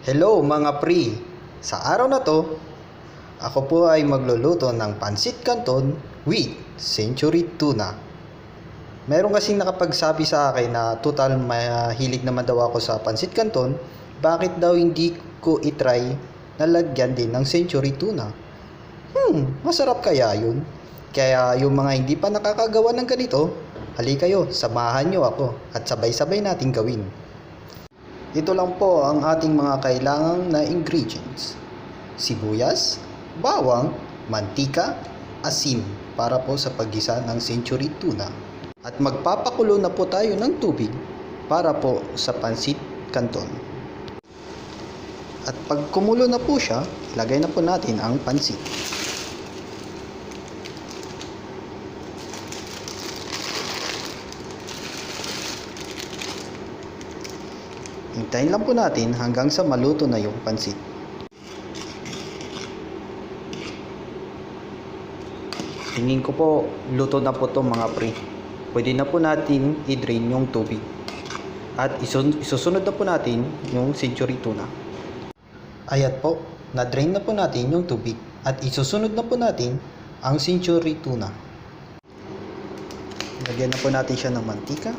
Hello mga pre! Sa araw na to, ako po ay magluluto ng pansit canton with century tuna. Meron kasing nakapagsabi sa akin na total mahilig naman daw ako sa pansit canton, bakit daw hindi ko itry na lagyan din ng century tuna? Masarap kaya yun? Kaya yung mga hindi pa nakakagawa ng ganito, hali kayo, samahan nyo ako at sabay-sabay nating gawin. Ito lang po ang ating mga kailangang na ingredients: sibuyas, bawang, mantika, asin para po sa paggisa ng century tuna. At magpapakulo na po tayo ng tubig para po sa pansit canton. At pag kumulo na po siya, lagay na po natin ang pansit. Hintayin lang po natin hanggang sa maluto na yung pansit. Tingin ko po, luto na po to mga pre. Pwede na po natin i-drain yung tubig. At isusunod na po natin yung century tuna. Ayan po, na-drain na po natin yung tubig. At isusunod na po natin ang century tuna. Lagyan na po natin siya ng mantika.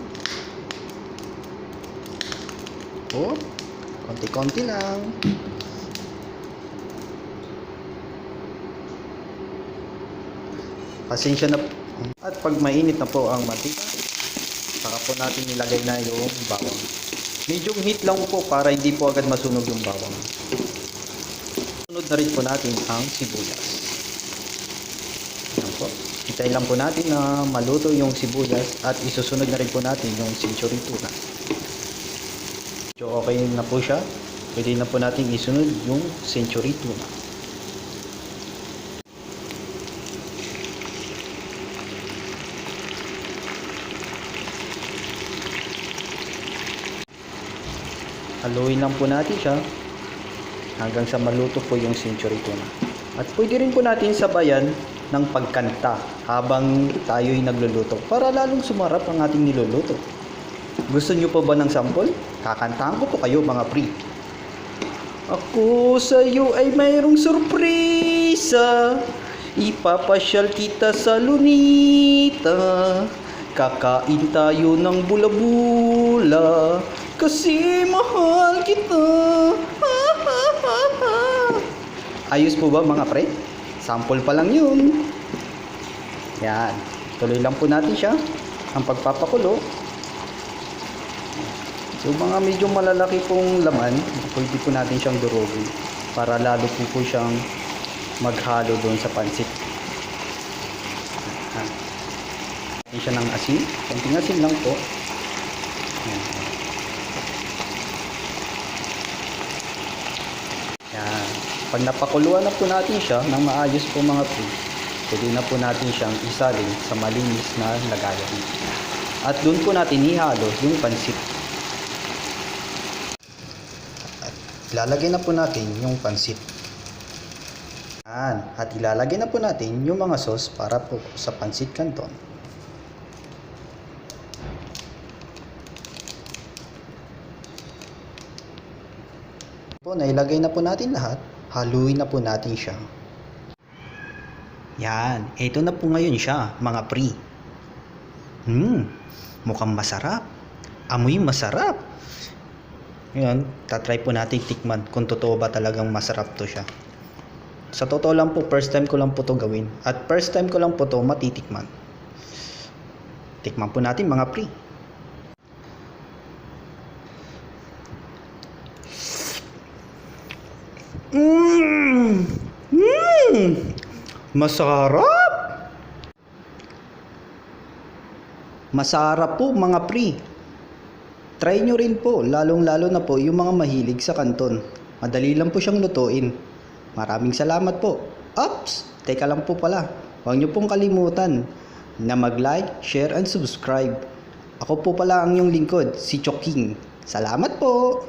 Konti-konti lang. Pasensya na po. At pag mainit na po ang mantika, saka po natin nilagay na yung bawang. Medium heat lang po para hindi po agad masunog yung bawang. Sunod na rin po natin ang sibuyas. Ayan po. Hintayin lang po natin na maluto yung sibuyas at isusunod na rin po natin yung century tuna. So okay na po siya. Pwede na po natin isunod yung century tuna. Haluin lang po natin siya hanggang sa maluto po yung century tuna. At pwede rin po natin sabayan ng pagkanta habang tayo'y nagluluto para lalong sumarap ang ating niluluto. Gusto nyo po ba ng sample? Kakantahan ko po kayo mga pre. Ako sa iyo ay mayroong sorpresa, ipapasyal kita sa Lunita. Kakain tayo ng bula-bula, kasi mahal kita. Ayos po ba mga pre? Sample pa lang yun. Yan, tuloy lang po natin siya ang pagpapakulo. So mga medyo malalaki pong laman, pwede po natin siyang durugin para lalo po siyang maghalo doon sa pansit. Lagyan siya ng asin, konting asin lang po. Yan. Pag napakuluan na po natin siya ng maayos po mga pre, pwede na po natin siyang isalin sa malinis na lagayan. At doon po natin ihalo yung pansit. Ilalagay na po natin yung pansit. At ilalagay na po natin yung mga sauce para po sa pansit canton. Nailagay na po natin lahat. Haluin na po natin siya. Yan. Ito na po ngayon siya, mga pre. Mukhang masarap. Amoy masarap. Ngayon, tatry po natin tikman kung totoo ba talagang masarap to siya. Sa totoo lang po, first time ko lang po to gawin. At first time ko lang po to matitikman. Tikman po natin mga pre. Masarap! Masarap po mga pre. Try nyo rin po, lalong-lalo na po yung mga mahilig sa canton. Madali lang po siyang lutuin. Maraming salamat po. Ops! Teka lang po pala. Huwag nyo pong kalimutan na mag-like, share, and subscribe. Ako po pala ang inyong lingkod, si Choking. Salamat po!